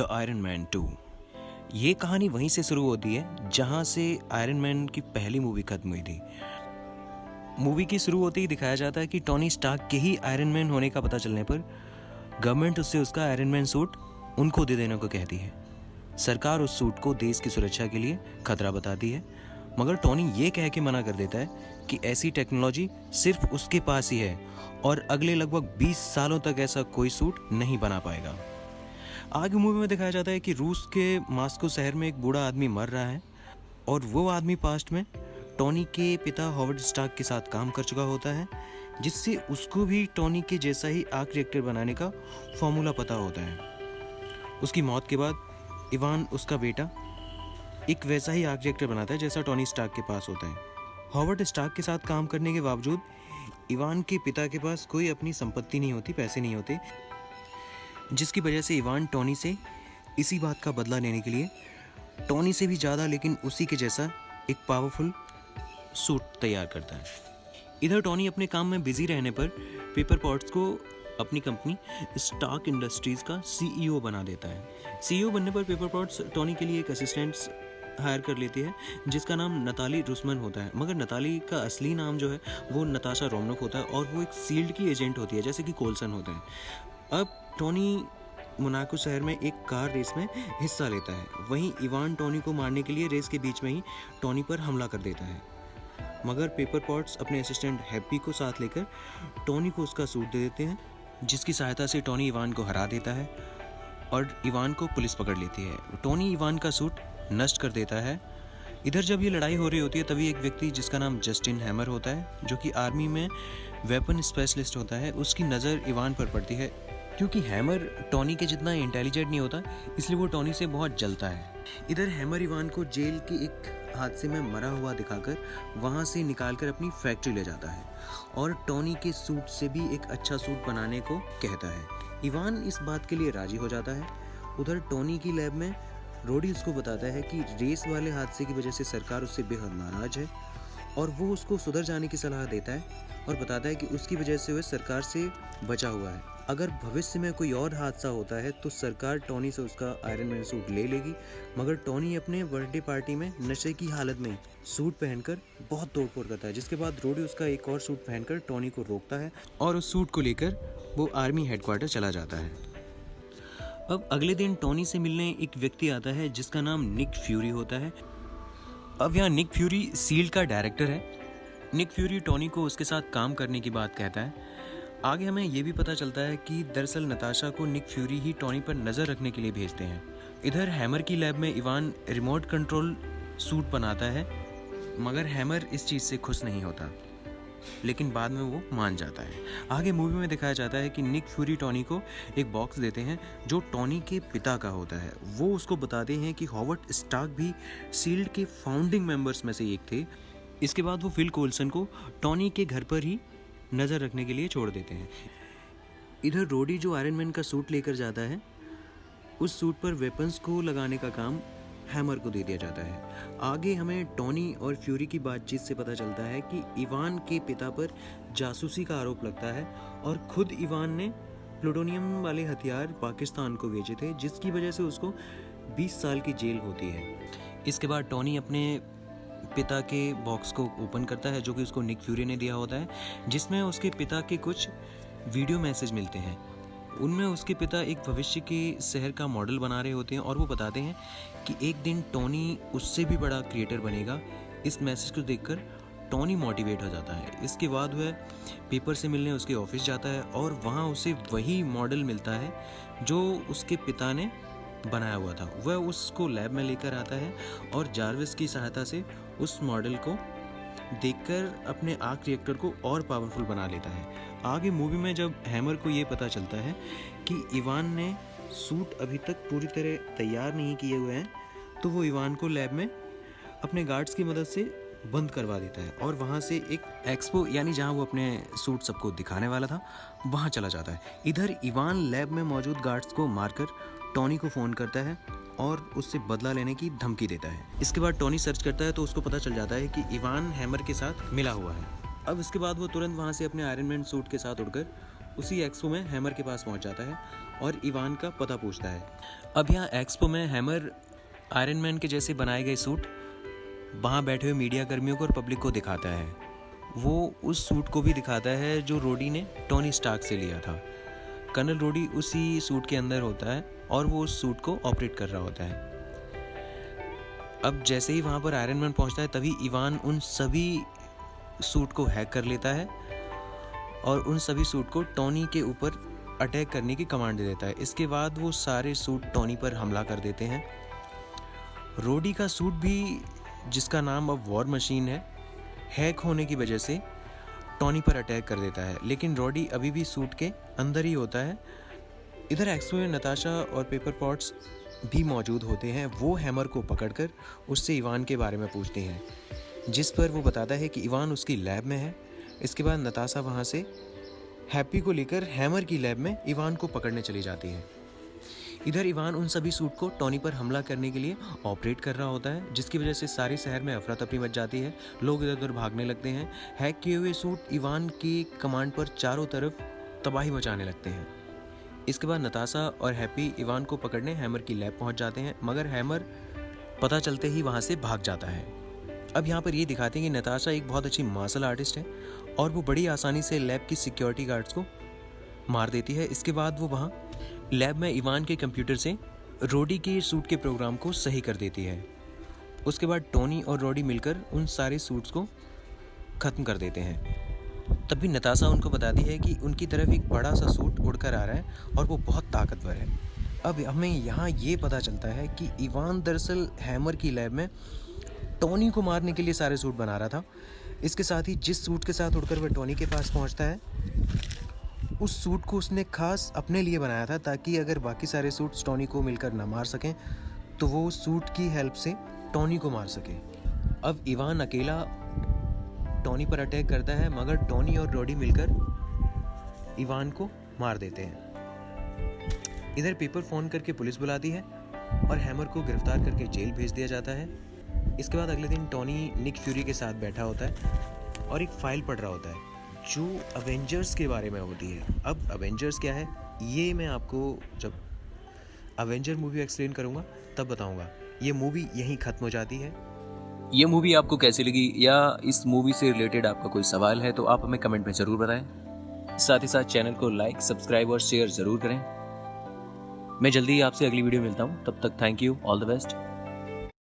The iron man 2। ये कहानी वहीं से शुरू होती है जहां से आयरन मैन की पहली मूवी खत्म हुई थी। मूवी की शुरू होते ही दिखाया जाता है कि टोनी स्टार्क के ही आयरन मैन होने का पता चलने पर गवर्नमेंट उससे उसका आयरन मैन सूट उनको दे देने को कहती है। सरकार उस सूट को देश की सुरक्षा के लिए खतरा बताती है, मगर टोनी ये कह के मना कर देता है कि ऐसी टेक्नोलॉजी सिर्फ उसके पास ही है और अगले लगभग 20 सालों तक ऐसा कोई सूट नहीं बना पाएगा। आगे मूवी में दिखाया जाता है कि रूस के मॉस्को शहर में एक बूढ़ा आदमी मर रहा है और वो आदमी पास्ट में टोनी के पिता हॉवर्ड स्टार्क के साथ काम कर चुका होता है, जिससे उसको भी टोनी के जैसा ही आर्क रिएक्टर बनाने का फॉर्मूला पता होता है। उसकी मौत के बाद इवान उसका बेटा एक वैसा ही आर्क रिएक्टर बनाता है जैसा टोनी स्टार्क के पास होता है। हॉवर्ड स्टार्क के साथ काम करने के बावजूद इवान के पिता के पास कोई अपनी संपत्ति नहीं होती, पैसे नहीं होते, जिसकी वजह से इवान टोनी से इसी बात का बदला लेने के लिए टोनी से भी ज़्यादा लेकिन उसी के जैसा एक पावरफुल सूट तैयार करता है। इधर टोनी अपने काम में बिजी रहने पर पेपर पॉट्स को अपनी कंपनी स्टार्क इंडस्ट्रीज़ का सीईओ बना देता है। सीईओ बनने पर पेपर पॉट्स टोनी के लिए एक असिस्टेंट हायर कर लेती है जिसका नाम नताली रुसमन होता है, मगर नताली का असली नाम जो है वो नताशा रोमनोफ होता है और वो एक सील्ड की एजेंट होती है जैसे कि कोल्सन होता है। अब टोनी मोनाको शहर में एक कार रेस में हिस्सा लेता है। वहीं इवान टोनी को मारने के लिए रेस के बीच में ही टोनी पर हमला कर देता है, मगर पेपर पॉट्स अपने असिस्टेंट हैप्पी को साथ लेकर टोनी को उसका सूट दे देते हैं, जिसकी सहायता से टोनी इवान को हरा देता है और इवान को पुलिस पकड़ लेती है। टोनी इवान का सूट नष्ट कर देता है। इधर जब ये लड़ाई हो रही होती है तभी एक व्यक्ति जिसका नाम जस्टिन हैमर होता है, जो कि आर्मी में वेपन स्पेशलिस्ट होता है, उसकी नज़र इवान पर पड़ती है। क्योंकि हैमर टोनी के जितना इंटेलिजेंट नहीं होता, इसलिए वो टोनी से बहुत जलता है। इधर हैमर इवान को जेल के एक हादसे में मरा हुआ दिखाकर वहाँ से निकालकर अपनी फैक्ट्री ले जाता है और टोनी के सूट से भी एक अच्छा सूट बनाने को कहता है। इवान इस बात के लिए राजी हो जाता है। उधर टोनी की लैब में रोडी उसको बताता है कि रेस वाले हादसे की वजह से सरकार उससे बेहद नाराज है और वो उसको सुधर जाने की सलाह देता है और बताता है कि उसकी वजह से वह सरकार से बचा हुआ है। अगर भविष्य में कोई और हादसा होता है तो सरकार टोनी से उसका आयरन मैन सूट ले लेगी, मगर टोनी अपने बर्थडे पार्टी में नशे की हालत में सूट पहनकर बहुत तोड़फोड़ करता है, जिसके बाद रोडी उसका एक और सूट पहनकर टोनी को रोकता है और उस सूट को लेकर वो आर्मी हेडक्वार्टर चला जाता है। अब अगले दिन टोनी से मिलने एक व्यक्ति आता है जिसका नाम निक फ्यूरी होता है। अब यहाँ निक फ्यूरी सील्ड का डायरेक्टर है। निक फ्यूरी टोनी को उसके साथ काम करने की बात कहता है। आगे हमें ये भी पता चलता है कि दरअसल नताशा को निक फ्यूरी ही टोनी पर नज़र रखने के लिए भेजते हैं। इधर हैमर की लैब में इवान रिमोट कंट्रोल सूट बनाता है, मगर हैमर इस चीज़ से खुश नहीं होता, लेकिन बाद में वो मान जाता है। आगे मूवी में दिखाया जाता है कि निक फ्यूरी टोनी को एक बॉक्स देते हैं जो टोनी के पिता का होता है। वो उसको बताते हैं कि हॉवर्ड स्टार्क भी सील्ड के फाउंडिंग मेंबर्स में से एक थे। इसके बाद वो फिल कोल्सन को टोनी के घर पर ही नज़र रखने के लिए छोड़ देते हैं। इधर रोडी जो आयरन मैन का सूट लेकर जाता है, उस सूट पर वेपन्स को लगाने का काम हैमर को दे दिया जाता है। आगे हमें टोनी और फ्यूरी की बातचीत से पता चलता है कि इवान के पिता पर जासूसी का आरोप लगता है और खुद इवान ने प्लूटोनियम वाले हथियार पाकिस्तान को भेजे थे, जिसकी वजह से उसको 20 साल की जेल होती है। इसके बाद टोनी अपने पिता के बॉक्स को ओपन करता है जो कि उसको निक फ्यूरी ने दिया होता है, जिसमें उसके पिता के कुछ वीडियो मैसेज मिलते हैं। उनमें उसके पिता एक भविष्य के शहर का मॉडल बना रहे होते हैं और वो बताते हैं कि एक दिन टोनी उससे भी बड़ा क्रिएटर बनेगा। इस मैसेज को देखकर टोनी मोटिवेट हो जाता है। इसके बाद वह पेपर से मिलने उसके ऑफिस जाता है और वहाँ उसे वही मॉडल मिलता है जो उसके पिता ने बनाया हुआ था। वह उसको लैब में लेकर आता है और जार्विस की सहायता से उस मॉडल को देखकर अपने आर्क रिएक्टर को और पावरफुल बना लेता है। आगे मूवी में जब हैमर को ये पता चलता है कि इवान ने सूट अभी तक पूरी तरह तैयार नहीं किए हुए हैं, तो वो इवान को लैब में अपने गार्ड्स की मदद से बंद करवा देता है और वहाँ से एक एक्सपो यानी जहाँ वो अपने सूट सबको दिखाने वाला था वहाँ चला जाता है। इधर इवान लैब में मौजूद गार्ड्स को मारकर टोनी को फ़ोन करता है और उससे बदला लेने की धमकी देता है। इसके बाद टोनी सर्च करता है तो उसको पता चल जाता है कि इवान हैमर के साथ मिला हुआ है। अब इसके बाद वो तुरंत वहाँ से अपने आयरन मैन सूट के साथ उड़कर उसी एक्सपो में हैमर के पास पहुंच जाता है और इवान का पता पूछता है। अब यहाँ एक्सपो में हैमर आयरन मैन के जैसे बनाए गए सूट वहाँ बैठे हुए मीडिया कर्मियों को और पब्लिक को दिखाता है। वो उस सूट को भी दिखाता है जो रोडी ने टोनी स्टार्क से लिया था। कर्नल रोडी उसी सूट के अंदर होता है और वो उस सूट को ऑपरेट कर रहा होता है। अब जैसे ही वहाँ पर आयरन मैन पहुँचता है तभी इवान उन सभी सूट को हैक कर लेता है और उन सभी सूट को टोनी के ऊपर अटैक करने की कमांड दे देता है। इसके बाद वो सारे सूट टोनी पर हमला कर देते हैं। रोडी का सूट भी, जिसका नाम अब वॉर मशीन है, हैक होने की वजह से टोनी पर अटैक कर देता है, लेकिन रोडी अभी भी सूट के अंदर ही होता है। इधर एक्सपो में नताशा और पेपर पॉट्स भी मौजूद होते हैं। वो हैमर को पकड़कर उससे इवान के बारे में पूछते हैं, जिस पर वो बताता है कि इवान उसकी लैब में है। इसके बाद नताशा वहाँ से हैप्पी को लेकर हैमर की लैब में इवान को पकड़ने चली जाती है। इधर इवान उन सभी सूट को टोनी पर हमला करने के लिए ऑपरेट कर रहा होता है, जिसकी वजह से सारे शहर में अफरा तफरी मच जाती है। लोग इधर उधर भागने लगते हैं। हैक किए हुए सूट इवान की कमांड पर चारों तरफ तबाही मचाने लगते हैं। इसके बाद नताशा और हैप्पी इवान को पकड़ने हैमर की लैब पहुंच जाते हैं, मगर हैमर पता चलते ही वहां से भाग जाता है। अब यहाँ पर ये दिखाते हैं कि नताशा एक बहुत अच्छी मार्शल आर्टिस्ट है और वो बड़ी आसानी से लैब की सिक्योरिटी गार्ड्स को मार देती है। इसके बाद वो वहाँ लैब में इवान के कंप्यूटर से रोडी के सूट के प्रोग्राम को सही कर देती है। उसके बाद टोनी और रोडी मिलकर उन सारे सूट्स को ख़त्म कर देते हैं। तभी नताशा उनको बताती है कि उनकी तरफ एक बड़ा सा सूट उड़कर आ रहा है और वो बहुत ताकतवर है। अब हमें यहाँ ये पता चलता है कि इवान दरअसल हैमर की लैब में टोनी को मारने के लिए सारे सूट बना रहा था। इसके साथ ही जिस सूट के साथ उड़कर वह टोनी के पास पहुँचता है, उस सूट को उसने खास अपने लिए बनाया था, ताकि अगर बाकी सारे सूट्स टोनी को मिलकर ना मार सकें तो वो उस सूट की हेल्प से टोनी को मार सके। अब इवान अकेला टोनी पर अटैक करता है, मगर टोनी और रोडी मिलकर इवान को मार देते हैं। इधर पेपर फोन करके पुलिस बुलाती है और हैमर को गिरफ्तार करके जेल भेज दिया जाता है। इसके बाद अगले दिन टोनी निक फ्यूरी के साथ बैठा होता है और एक फाइल पढ़ रहा होता है जो अवेंजर्स के बारे में होती है। अब अवेंजर्स क्या है ये मैं आपको जब अवेंजर मूवी एक्सप्लेन करूँगा तब बताऊँगा। ये मूवी यहीं ख़त्म हो जाती है। ये मूवी आपको कैसी लगी या इस मूवी से रिलेटेड आपका कोई सवाल है तो आप हमें कमेंट में ज़रूर बताएं। साथ ही साथ चैनल को लाइक, सब्सक्राइब और शेयर ज़रूर करें। मैं जल्दी ही आपसे अगली वीडियो मिलता हूँ। तब तक thank you, all the best.